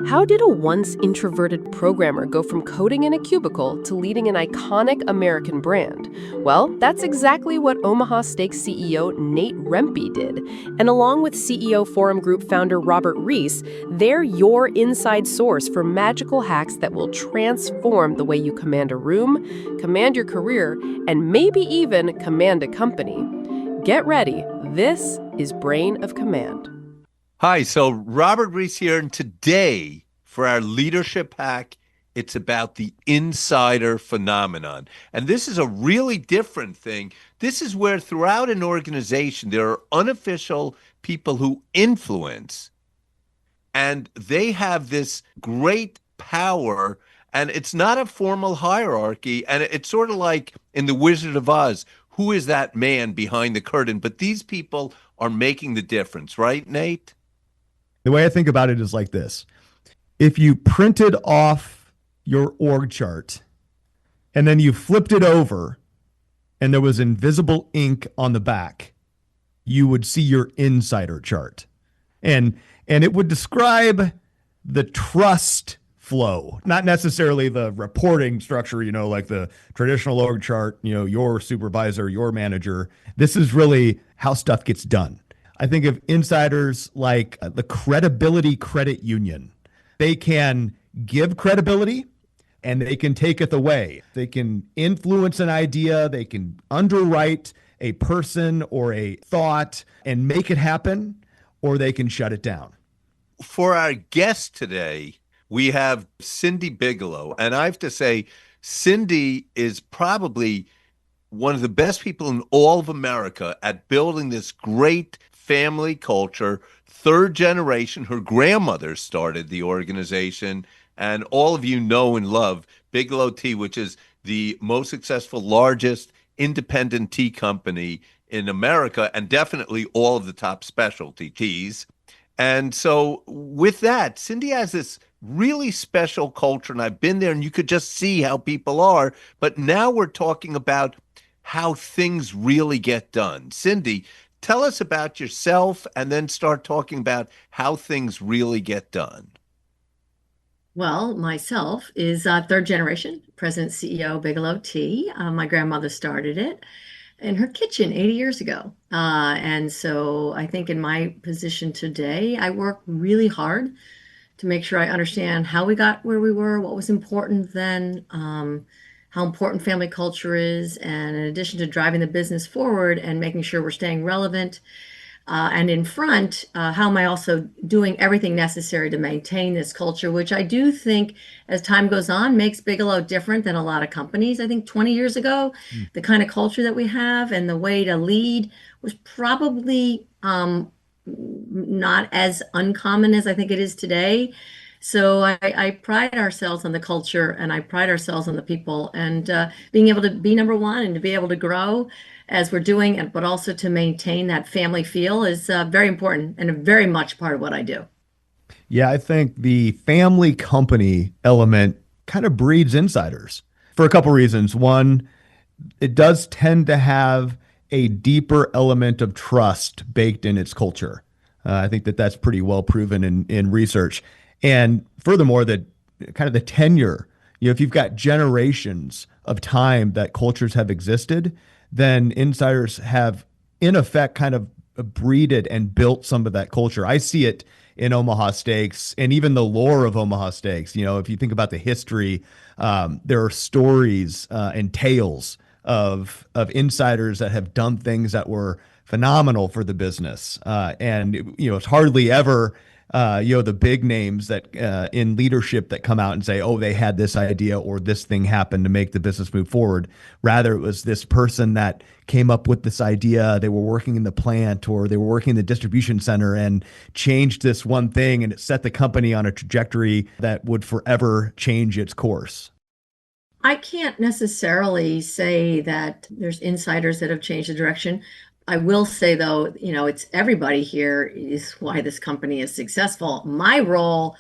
How did a once introverted programmer go from coding in a cubicle to leading an iconic American brand? Well, that's exactly what Omaha Steaks CEO Nate Rempe did. And along with CEO Forum Group founder Robert Reese, they're your inside source for magical hacks that will transform the way you command a room, command your career, and maybe even command a company. Get ready. This is Brain of Command. Hi, so Robert Reese here, and today for our leadership hack, it's about the insider phenomenon. And this is a really different thing. This is where throughout an organization, there are unofficial people who influence, and they have this great power, and it's not a formal hierarchy, and it's sort of like in The Wizard of Oz, who is that man behind the curtain? But these people are making the difference, right, Nate? The way I think about it is like this. If you printed off your org chart and then you flipped it over and there was invisible ink on the back, you would see your insider chart. And it would describe the trust flow, not necessarily the reporting structure, like the traditional org chart, your supervisor, your manager. This is really how stuff gets done. I think of insiders like the credibility credit union. They can give credibility and they can take it away. They can influence an idea. They can underwrite a person or a thought and make it happen, or they can shut it down. For our guest today, we have Cindi Bigelow. And I have to say, Cindi is probably one of the best people in all of America at building this great family culture. Third generation, her grandmother started the organization, and all of you know and love Bigelow Tea, which is the most successful, largest independent tea company in America, and definitely all of the top specialty teas. And so with that, Cindi has this really special culture, and I've been there, and you could just see how people are. But now we're talking about how things really get done. Cindi, tell us about yourself and then start talking about how things really get done. Well, myself is third generation, President CEO Bigelow Tea. My grandmother started it in her kitchen 80 years ago. And so I think in my position today, I work really hard to make sure I understand how we got where we were, what was important then, how important family culture is, and in addition to driving the business forward and making sure we're staying relevant and in front, how am I also doing everything necessary to maintain this culture, which I do think as time goes on makes Bigelow different than a lot of companies. I think 20 years ago, the kind of culture that we have and the way to lead was probably not as uncommon as I think it is today. So I pride ourselves on the culture, and I pride ourselves on the people, and being able to be number one and to be able to grow as we're doing, but also to maintain that family feel is very important and a very much part of what I do. Yeah, I think the family company element kind of breeds insiders for a couple reasons. One, it does tend to have a deeper element of trust baked in its culture. I think that that's pretty well proven in research. And furthermore, that kind of the tenure, if you've got generations of time that cultures have existed, then insiders have, in effect, kind of breeded and built some of that culture. I see it in Omaha Steaks and even the lore of Omaha Steaks. If you think about the history, there are stories and tales of insiders that have done things that were phenomenal for the business. And it's hardly ever the big names that in leadership that come out and say, oh, they had this idea or this thing happened to make the business move forward. Rather, it was this person that came up with this idea. They were working in the plant or they were working in the distribution center and changed this one thing, and it set the company on a trajectory that would forever change its course. I can't necessarily say that there's insiders that have changed the direction. I will say, though, it's everybody here is why this company is successful. My role,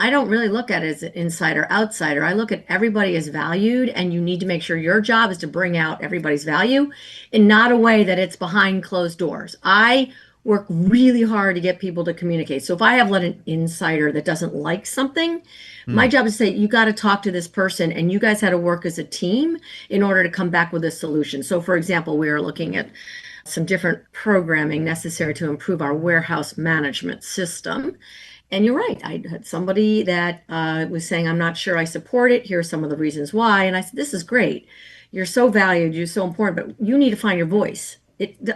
I don't really look at it as an insider, outsider. I look at everybody as valued, and you need to make sure your job is to bring out everybody's value in not a way that it's behind closed doors. I work really hard to get people to communicate. So if I have let an insider that doesn't like something, my job is to say, you got to talk to this person and you guys had to work as a team in order to come back with a solution. So for example, we are looking at some different programming necessary to improve our warehouse management system. And you're right. I had somebody that was saying, I'm not sure I support it. Here are some of the reasons why. And I said, this is great. You're so valued. You're so important, but you need to find your voice.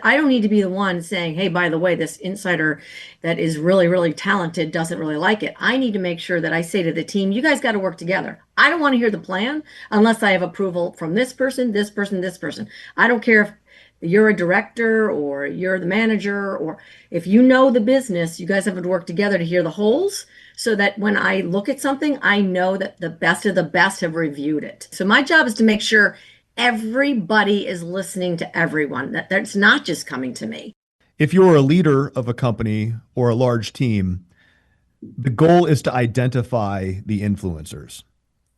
I don't need to be the one saying, hey, by the way, this insider that is really, really talented doesn't really like it. I need to make sure that I say to the team, you guys got to work together. I don't want to hear the plan unless I have approval from this person, this person, this person. I don't care if you're a director or you're the manager, or if you know the business, you guys have to work together to hear the holes so that when I look at something, I know that the best of the best have reviewed it. So my job is to make sure everybody is listening to everyone, that that's not just coming to me. If you're a leader of a company or a large team, the goal is to identify the influencers.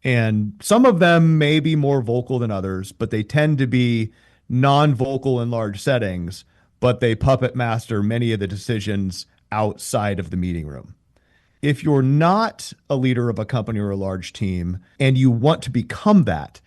And some of them may be more vocal than others, but they tend to be non-vocal in large settings, but they puppet master many of the decisions outside of the meeting room. If you're not a leader of a company or a large team and you want to become that,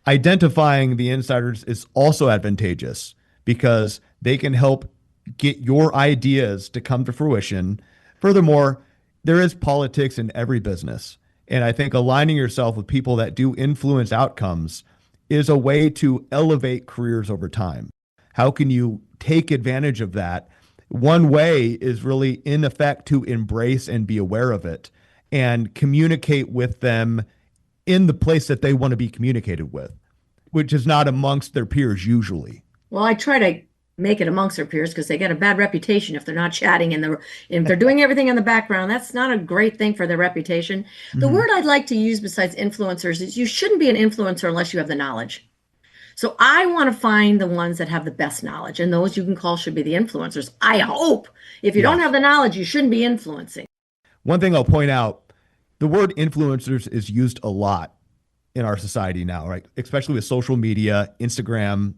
identifying the insiders is also advantageous because they can help get your ideas to come to fruition. Furthermore, there is politics in every business. And I think aligning yourself with people that do influence outcomes is a way to elevate careers over time. How can you take advantage of that? One way is really, in effect, to embrace and be aware of it and communicate with them in the place that they want to be communicated with, which is not amongst their peers usually. Well, I try to make it amongst their peers because they get a bad reputation if they're not chatting and if they're doing everything in the background. That's not a great thing for their reputation. The word I'd like to use besides influencers is you shouldn't be an influencer unless you have the knowledge. So I want to find the ones that have the best knowledge, and those you can call should be the influencers. I hope if you don't have the knowledge, you shouldn't be influencing. One thing I'll point out, the word influencers is used a lot in our society now, right? Especially with social media, Instagram.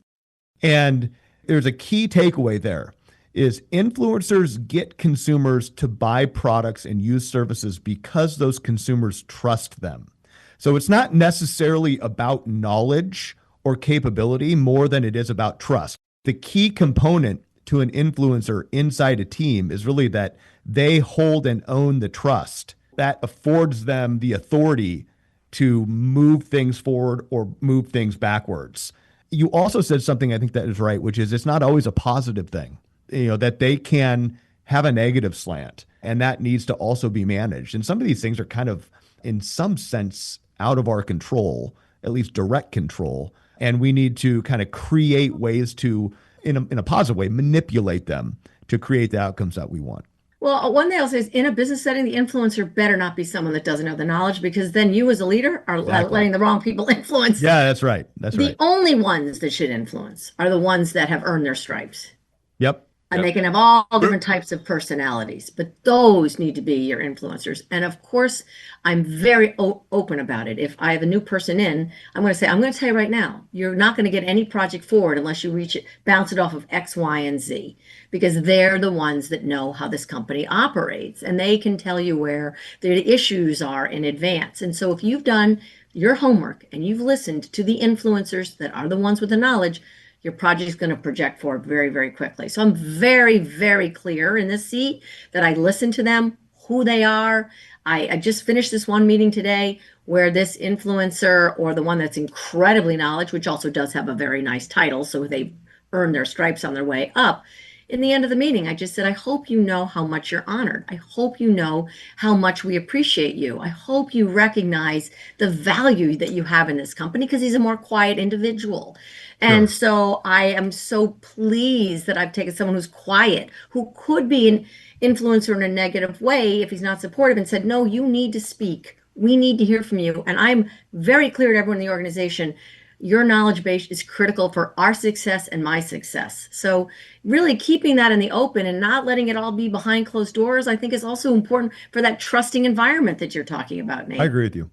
And there's a key takeaway there is influencers get consumers to buy products and use services because those consumers trust them. So it's not necessarily about knowledge or capability more than it is about trust. The key component to an influencer inside a team is really that they hold and own the trust. That affords them the authority to move things forward or move things backwards. You also said something I think that is right, which is it's not always a positive thing, that they can have a negative slant, and that needs to also be managed. And some of these things are kind of, in some sense, out of our control, at least direct control. And we need to kind of create ways to, in a positive way, manipulate them to create the outcomes that we want. Well, one thing I'll say is in a business setting, the influencer better not be someone that doesn't have the knowledge, because then you as a leader are letting the wrong people influence. Yeah, that's right. That's right. The only ones that should influence are the ones that have earned their stripes. Yep. And they can have all different types of personalities, but those need to be your influencers. And of course, I'm very open about it. If I have a new person in, I'm going to say, I'm going to tell you right now, you're not going to get any project forward unless you bounce it off of X, Y, and Z, because they're the ones that know how this company operates, and they can tell you where the issues are in advance. And so if you've done your homework and you've listened to the influencers that are the ones with the knowledge, your project is going to project forward very, very quickly. So I'm very, very clear in this seat that I listen to them, who they are. I just finished this one meeting today where this influencer, or the one that's incredibly knowledge, which also does have a very nice title, so they earn their stripes on their way up. In the end of the meeting, I just said, I hope you know how much you're honored. I hope you know how much we appreciate you. I hope you recognize the value that you have in this company, because he's a more quiet individual. And so I am so pleased that I've taken someone who's quiet, who could be an influencer in a negative way if he's not supportive, and said, no, you need to speak. We need to hear from you. And I'm very clear to everyone in the organization, your knowledge base is critical for our success and my success. So really keeping that in the open and not letting it all be behind closed doors, I think is also important for that trusting environment that you're talking about, Nate. I agree with you.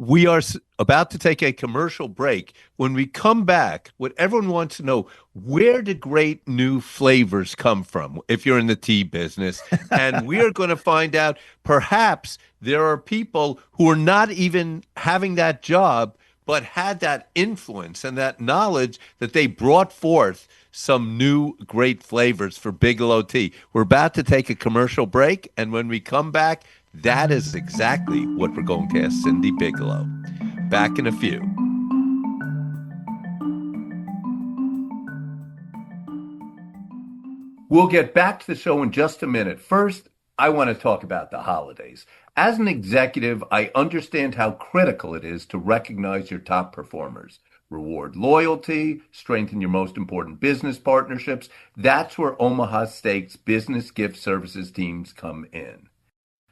We are about to take a commercial break. When we come back, what everyone wants to know, where do great new flavors come from if you're in the tea business? And we are going to find out perhaps there are people who are not even having that job, but had that influence and that knowledge that they brought forth some new great flavors for Bigelow Tea. We're about to take a commercial break, and when we come back, that is exactly what we're going to ask Cindi Bigelow. Back in a few. We'll get back to the show in just a minute. First, I want to talk about the holidays. As an executive, I understand how critical it is to recognize your top performers, reward loyalty, strengthen your most important business partnerships. That's where Omaha Steaks business gift services teams come in.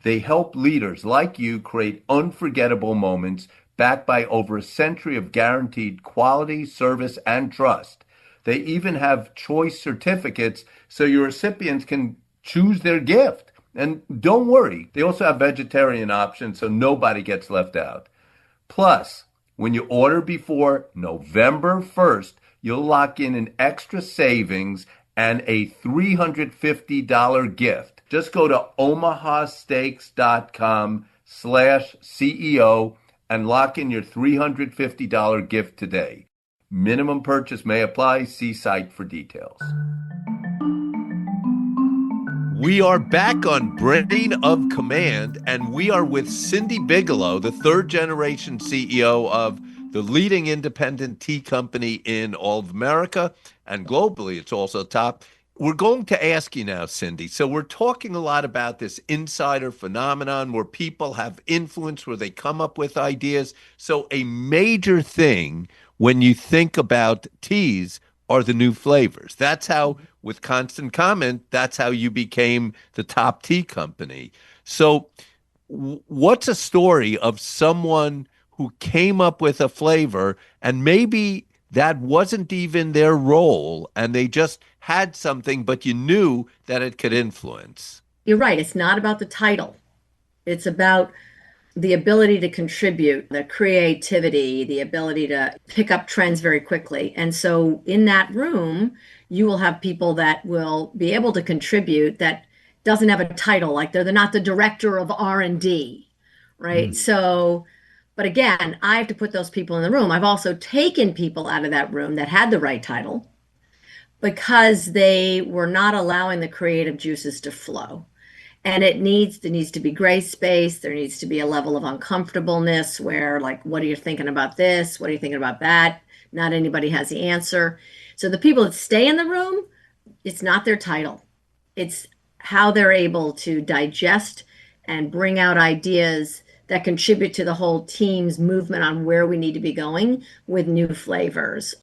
They help leaders like you create unforgettable moments backed by over a century of guaranteed quality, service, and trust. They even have choice certificates so your recipients can choose their gift. And don't worry, they also have vegetarian options so nobody gets left out. Plus, when you order before November 1st, you'll lock in an extra savings and a $350 gift. Just go to omahasteaks.com/CEO and lock in your $350 gift today. Minimum purchase may apply. See site for details. We are back on Brain of Command, and we are with Cindi Bigelow, the third generation CEO of the leading independent tea company in all of America, and globally it's also top. We're going to ask you now, Cindi. So we're talking a lot about this insider phenomenon where people have influence, where they come up with ideas. So a major thing when you think about teas are the new flavors. That's how, with Constant Comment, that's how you became the top tea company. So what's a story of someone who came up with a flavor and maybe that wasn't even their role and they just had something, but you knew that it could influence? You're right. It's not about the title. It's about the ability to contribute, the creativity, the ability to pick up trends very quickly. And so in that room, you will have people that will be able to contribute that doesn't have a title, like they're not the director of R&D, right? So, but again, I have to put those people in the room. I've also taken people out of that room that had the right title because they were not allowing the creative juices to flow. And there needs to be gray space. There needs to be a level of uncomfortableness where, like, what are you thinking about this? What are you thinking about that? Not anybody has the answer. So the people that stay in the room, it's not their title. It's how they're able to digest and bring out ideas that contribute to the whole team's movement on where we need to be going with new flavors.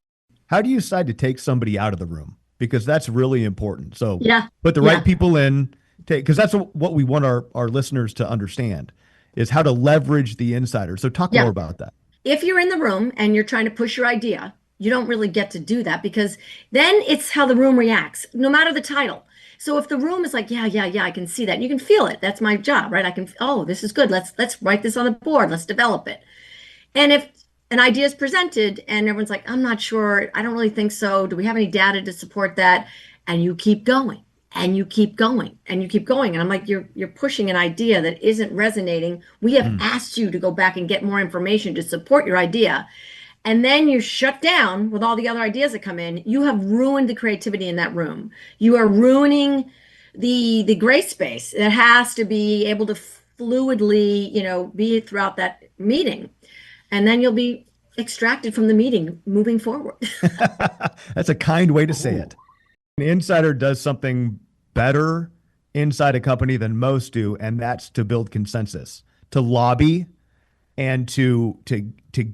How do you decide to take somebody out of the room? Because that's really important. So put the Yeah. right people in, because that's what we want our listeners to understand is how to leverage the insider. So talk more about that. If you're in the room and you're trying to push your idea, you don't really get to do that because then it's how the room reacts, no matter the title. So if the room is like, yeah, I can see that. You can feel it. That's my job, right? I can, oh, this is good. Let's write this on the board. Let's develop it. And if an idea is presented and everyone's like, I'm not sure. I don't really think so. Do we have any data to support that? And you keep going and you keep going and you keep going. And I'm like, you're pushing an idea that isn't resonating. We have asked you to go back and get more information to support your idea. And then you shut down with all the other ideas that come in. You have ruined the creativity in that room. You are ruining the gray space that has to be able to fluidly, be throughout that meeting. And then you'll be extracted from the meeting moving forward. That's a kind way to say it. An insider does something better inside a company than most do, and that's to build consensus, to lobby, and to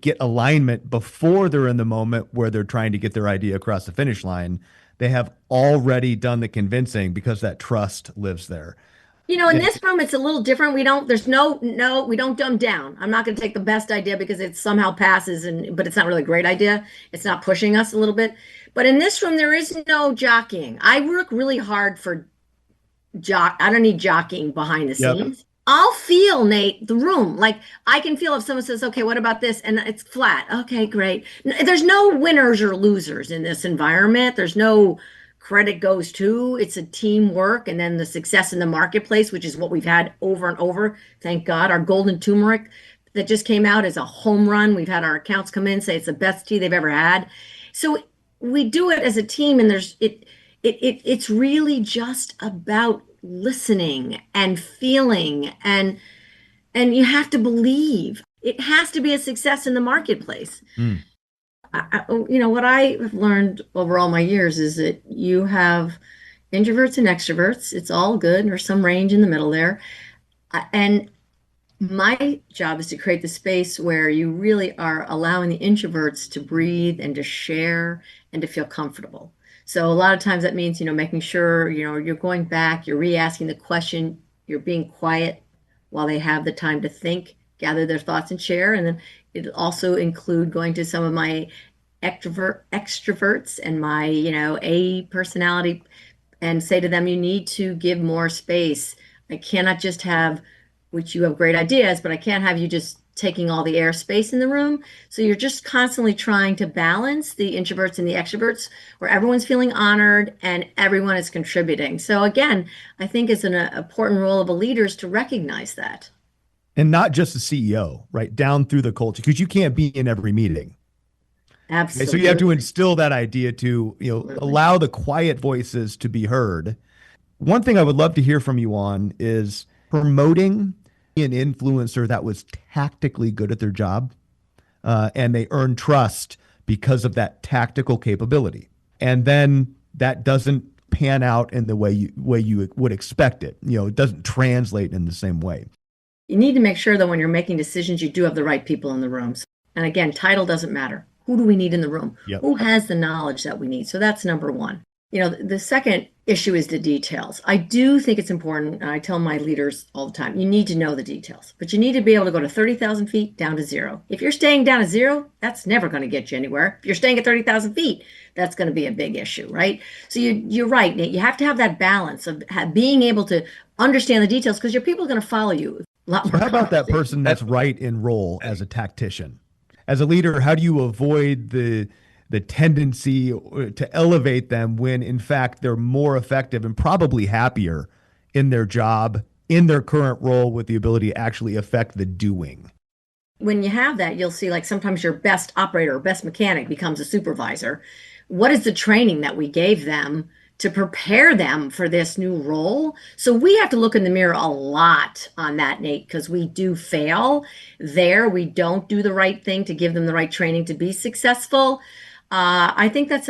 get alignment before they're in the moment where they're trying to get their idea across the finish line. They have already done the convincing because that trust lives there. In this room, it's a little different. We don't dumb down. I'm not going to take the best idea because it somehow passes, but it's not really a great idea. It's not pushing us a little bit. But in this room, there is no jockeying. I work really hard for I don't need jockeying behind the scenes. I'll feel, Nate, the room. Like I can feel if someone says, okay, what about this? And it's flat. Okay, great. There's no winners or losers in this environment. There's no credit goes to. It's a teamwork. And then the success in the marketplace, which is what we've had over and over. Thank God. Our golden turmeric that just came out is a home run. We've had our accounts come in, say it's the best tea they've ever had. So we do it as a team, and it's really just about listening and feeling, and you have to believe it has to be a success in the marketplace. What I have learned over all my years is that you have introverts and extroverts. It's all good. There's some range in the middle there. And my job is to create the space where you really are allowing the introverts to breathe and to share and to feel comfortable. So a lot of times that means, making sure, you're going back, you're re-asking the question, you're being quiet while they have the time to think, gather their thoughts and share. And then it'll also include going to some of my extroverts and my, A personality and say to them, you need to give more space. I cannot just have, which you have great ideas, but I can't have you just taking all the airspace in the room. So you're just constantly trying to balance the introverts and the extroverts where everyone's feeling honored and everyone is contributing. So again, I think it's an important role of a leader is to recognize that. And not just the CEO, right? Down through the culture, because you can't be in every meeting. Absolutely. Okay, so you have to instill that idea to, allow the quiet voices to be heard. One thing I would love to hear from you on is promoting an influencer that was tactically good at their job, and they earn trust because of that tactical capability. And then that doesn't pan out in the way you would expect it. It doesn't translate in the same way. You need to make sure that when you're making decisions, you do have the right people in the rooms. And again, title doesn't matter. Who do we need in the room? Yep. Who has the knowledge that we need? So that's number one. The second issue is the details. I do think it's important, and I tell my leaders all the time, you need to know the details, but you need to be able to go to 30,000 feet down to zero. If you're staying down to zero, that's never going to get you anywhere. If you're staying at 30,000 feet, that's going to be a big issue, right? So you're right, Nate. You have to have that balance of being able to understand the details because your people are going to follow you. So how about that person that's right in role as a tactician? As a leader, how do you avoid the tendency to elevate them when in fact they're more effective and probably happier in their job, in their current role, with the ability to actually affect the doing? When you have that, you'll see like sometimes your best operator or best mechanic becomes a supervisor. What is the training that we gave them to prepare them for this new role? So we have to look in the mirror a lot on that, Nate, because we do fail there. We don't do the right thing to give them the right training to be successful. I think that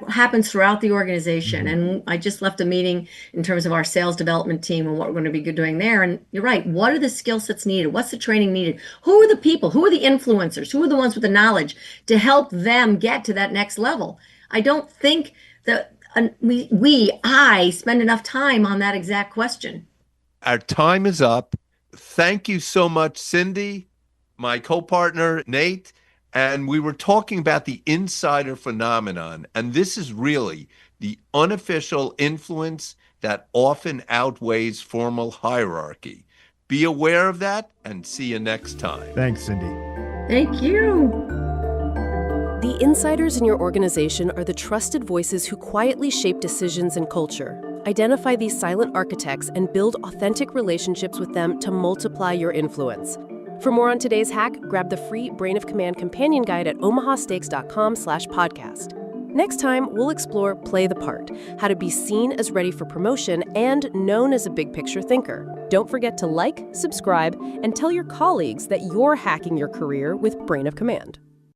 happens throughout the organization. And I just left a meeting in terms of our sales development team and what we're going to be doing there. And you're right. What are the skill sets needed? What's the training needed? Who are the people? Who are the influencers? Who are the ones with the knowledge to help them get to that next level? I don't think that I spend enough time on that exact question. Our time is up. Thank you so much, Cindi, my co-partner, Nate. And we were talking about the insider phenomenon. And this is really the unofficial influence that often outweighs formal hierarchy. Be aware of that and see you next time. Thanks, Cindi. Thank you. The insiders in your organization are the trusted voices who quietly shape decisions and culture. Identify these silent architects and build authentic relationships with them to multiply your influence. For more on today's hack, grab the free Brain of Command companion guide at omahasteaks.com/podcast. Next time, we'll explore Play the Part, how to be seen as ready for promotion and known as a big picture thinker. Don't forget to like, subscribe, and tell your colleagues that you're hacking your career with Brain of Command.